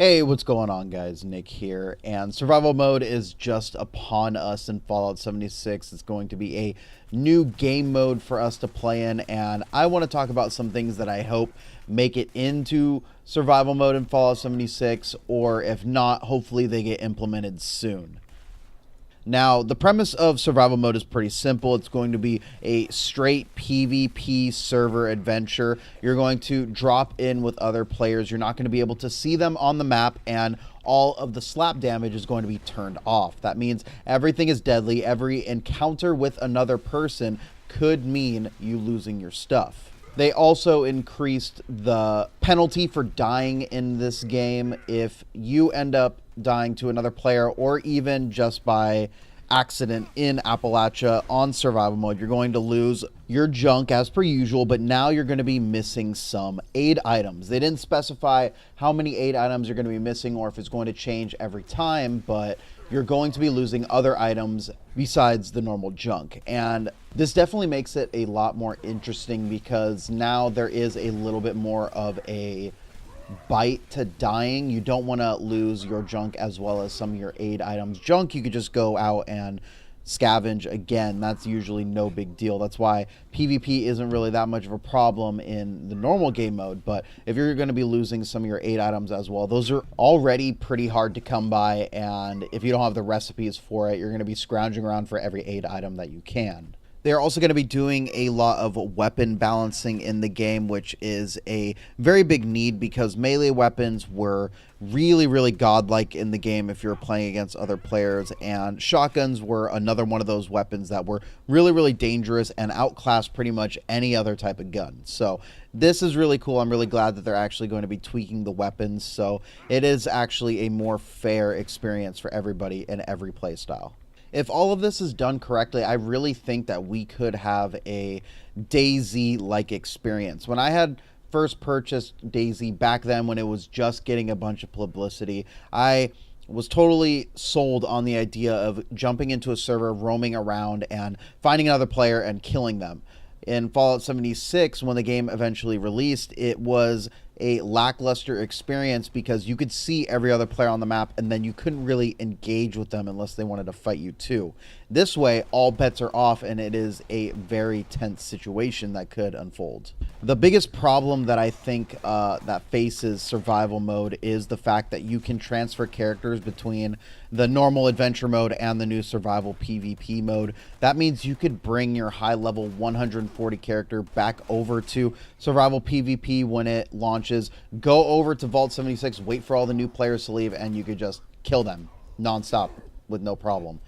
Hey, what's going on, guys? Nick here, and survival mode is just upon us in Fallout 76. It's going to be a new game mode for us to play in, and I want to talk about some things that I hope make it into survival mode in Fallout 76, or if not, hopefully they get implemented soon. Now, the premise of survival mode is pretty simple. It's going to be a straight PvP server adventure. You're going to drop in with other players. You're not going to be able to see them on the map, and all of the slap damage is going to be turned off. That means everything is deadly. Every encounter with another person could mean you losing your stuff. They also increased the penalty for dying in this game. If you end up dying to another player or even just by accident in Appalachia on survival mode, you're going to lose your junk as per usual, but now you're going to be missing some aid items. They didn't specify how many aid items you're going to be missing or if it's going to change every time, but you're going to be losing other items besides the normal junk. And this definitely makes it a lot more interesting because now there is a little bit more of a bite to dying. You don't want to lose your junk as well as some of your aid items. Junk, you could just go out and scavenge again. That's usually no big deal. That's why PvP isn't really that much of a problem in the normal game mode. But if you're going to be losing some of your aid items as well, those are already pretty hard to come by. And if you don't have the recipes for it, you're going to be scrounging around for every aid item that you can. They're also going to be doing a lot of weapon balancing in the game, which is a very big need because melee weapons were really godlike in the game if you're playing against other players, and shotguns were another one of those weapons that were really dangerous and outclassed pretty much any other type of gun. So this is really cool. I'm really glad that they're actually going to be tweaking the weapons, so it is actually a more fair experience for everybody in every playstyle. If all of this is done correctly, I really think that we could have a DayZ-like experience. When I had first purchased DayZ back then when it was just getting a bunch of publicity, I was totally sold on the idea of jumping into a server, roaming around, and finding another player and killing them. In Fallout 76, when the game eventually released, it was a lackluster experience because you could see every other player on the map and then you couldn't really engage with them unless they wanted to fight you too. This way, all bets are off and it is a very tense situation that could unfold. The biggest problem that I think that faces survival mode is the fact that you can transfer characters between the normal adventure mode and the new survival PvP mode. That means you could bring your high level 140 character back over to survival PvP when it launches, go over to Vault 76, wait for all the new players to leave, and you could just kill them nonstop with no problem.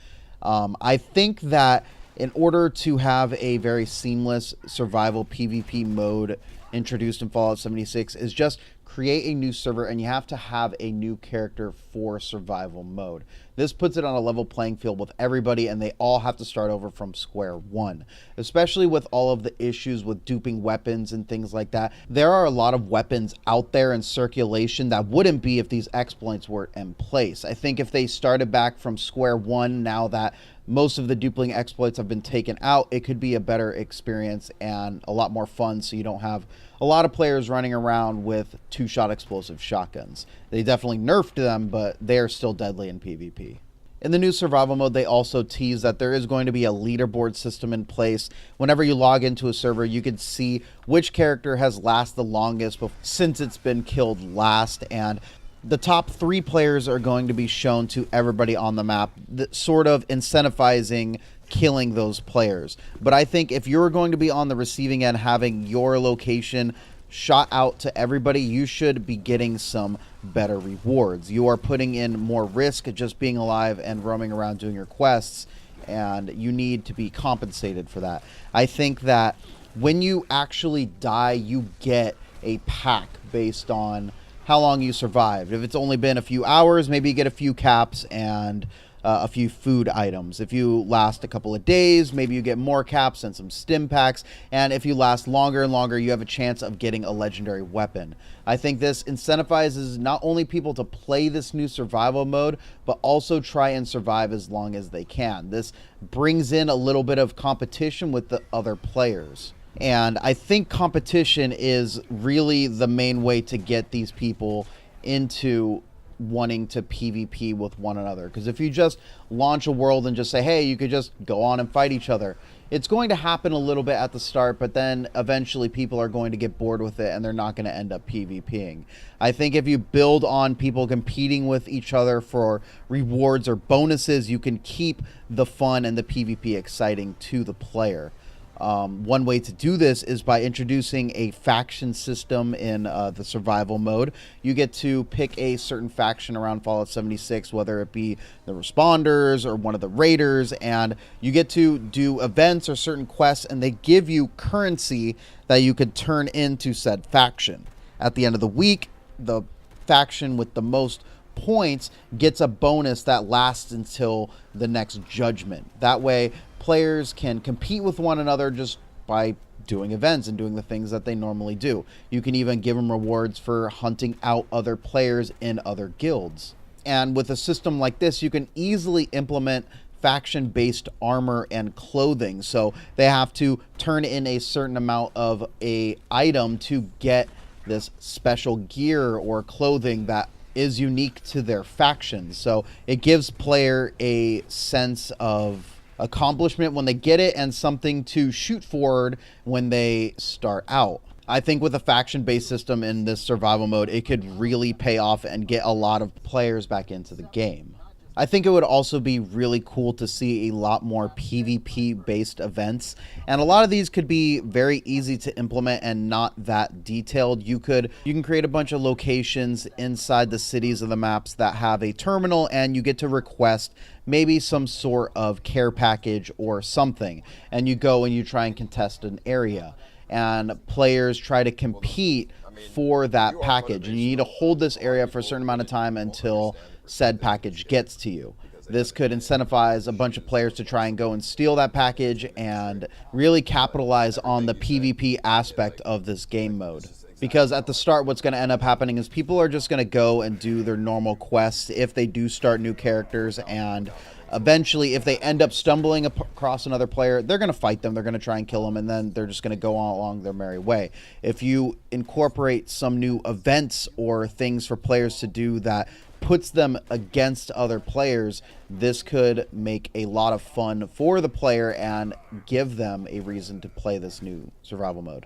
I think that in order to have a very seamless survival PvP mode introduced in Fallout 76 is just create a new server and you have to have a new character for survival mode. This puts it on a level playing field with everybody and they all have to start over from square one. Especially with all of the issues with duping weapons and things like that. There are a lot of weapons out there in circulation that wouldn't be if these exploits were in place. I think if they started back from square one now that most of the duping exploits have been taken out, it could be a better experience and a lot more fun so you don't have a lot of players running around with two-shot explosive shotguns. They definitely nerfed them, but they are still deadly in PvP. In the new survival mode, they also tease that there is going to be a leaderboard system in place. Whenever you log into a server, you can see which character has lasted the longest since it's been killed last, and the top 3 players are going to be shown to everybody on the map, sort of incentivizing killing those players. But I think if you're going to be on the receiving end having your location shot out to everybody, you should be getting some better rewards. You are putting in more risk just being alive and roaming around doing your quests, and you need to be compensated for that. I think that when you actually die, you get a pack based on how long you survived. If it's only been a few hours, maybe you get a few caps and a few food items. If you last a couple of days, maybe you get more caps and some stim packs. And if you last longer and longer, you have a chance of getting a legendary weapon. I think this incentivizes not only people to play this new survival mode, but also try and survive as long as they can. This brings in a little bit of competition with the other players. And I think competition is really the main way to get these people into wanting to PvP with one another. Because if you just launch a world and just say, hey, you could just go on and fight each other, it's going to happen a little bit at the start, but then eventually people are going to get bored with it and they're not going to end up PvPing. I think if you build on people competing with each other for rewards or bonuses, you can keep the fun and the PvP exciting to the player. One way to do this is by introducing a faction system in the survival mode. You get to pick a certain faction around Fallout 76, whether it be the Responders or one of the Raiders, and you get to do events or certain quests, and they give you currency that you could turn into said faction. At the end of the week, the faction with the most points gets a bonus that lasts until the next judgment. That way, players can compete with one another just by doing events and doing the things that they normally do. You can even give them rewards for hunting out other players in other guilds. And with a system like this, you can easily implement faction-based armor and clothing. So they have to turn in a certain amount of a item to get this special gear or clothing that is unique to their faction. So it gives player a sense of accomplishment when they get it and something to shoot forward when they start out. I think with a faction-based system in this survival mode, it could really pay off and get a lot of players back into the game. I think it would also be really cool to see a lot more PvP-based events, and a lot of these could be very easy to implement and not that detailed. You can create a bunch of locations inside the cities of the maps that have a terminal, and you get to request maybe some sort of care package or something, and you go and you try and contest an area, and players try to compete for that package, and you need to hold this area for a certain amount of time until said package gets to you. This could incentivize a bunch of players to try and go and steal that package and really capitalize on the PvP aspect of this game mode. Because at the start, what's going to end up happening is people are just going to go and do their normal quests if they do start new characters, and eventually if they end up stumbling across another player, they're going to fight them, they're going to try and kill them, and then they're just going to go on along their merry way. If you incorporate some new events or things for players to do that puts them against other players, this could make a lot of fun for the player and give them a reason to play this new survival mode.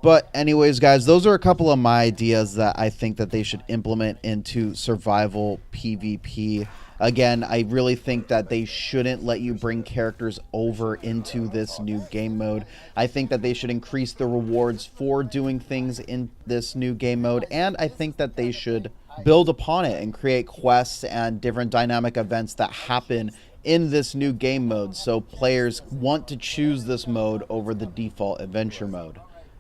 But anyways, guys, those are a couple of my ideas that I think that they should implement into survival PvP. Again, I really think that they shouldn't let you bring characters over into this new game mode. I think that they should increase the rewards for doing things in this new game mode, and I think that they should build upon it and create quests and different dynamic events that happen in this new game mode, so players want to choose this mode over the default adventure mode.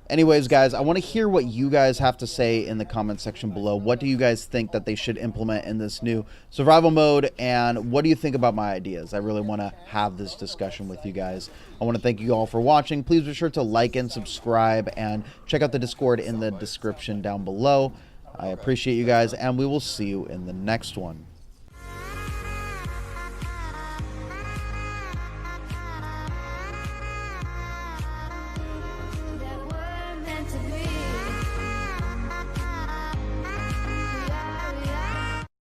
Anyways, guys, I want to hear what you guys have to say in the comment section below. What do you guys think that they should implement in this new survival mode, and what do you think about my ideas? I really want to have this discussion with you guys. I want to thank you all for watching. Please be sure to like and subscribe, and check out the Discord in the description down below. I appreciate you guys, and we will see you in the next one.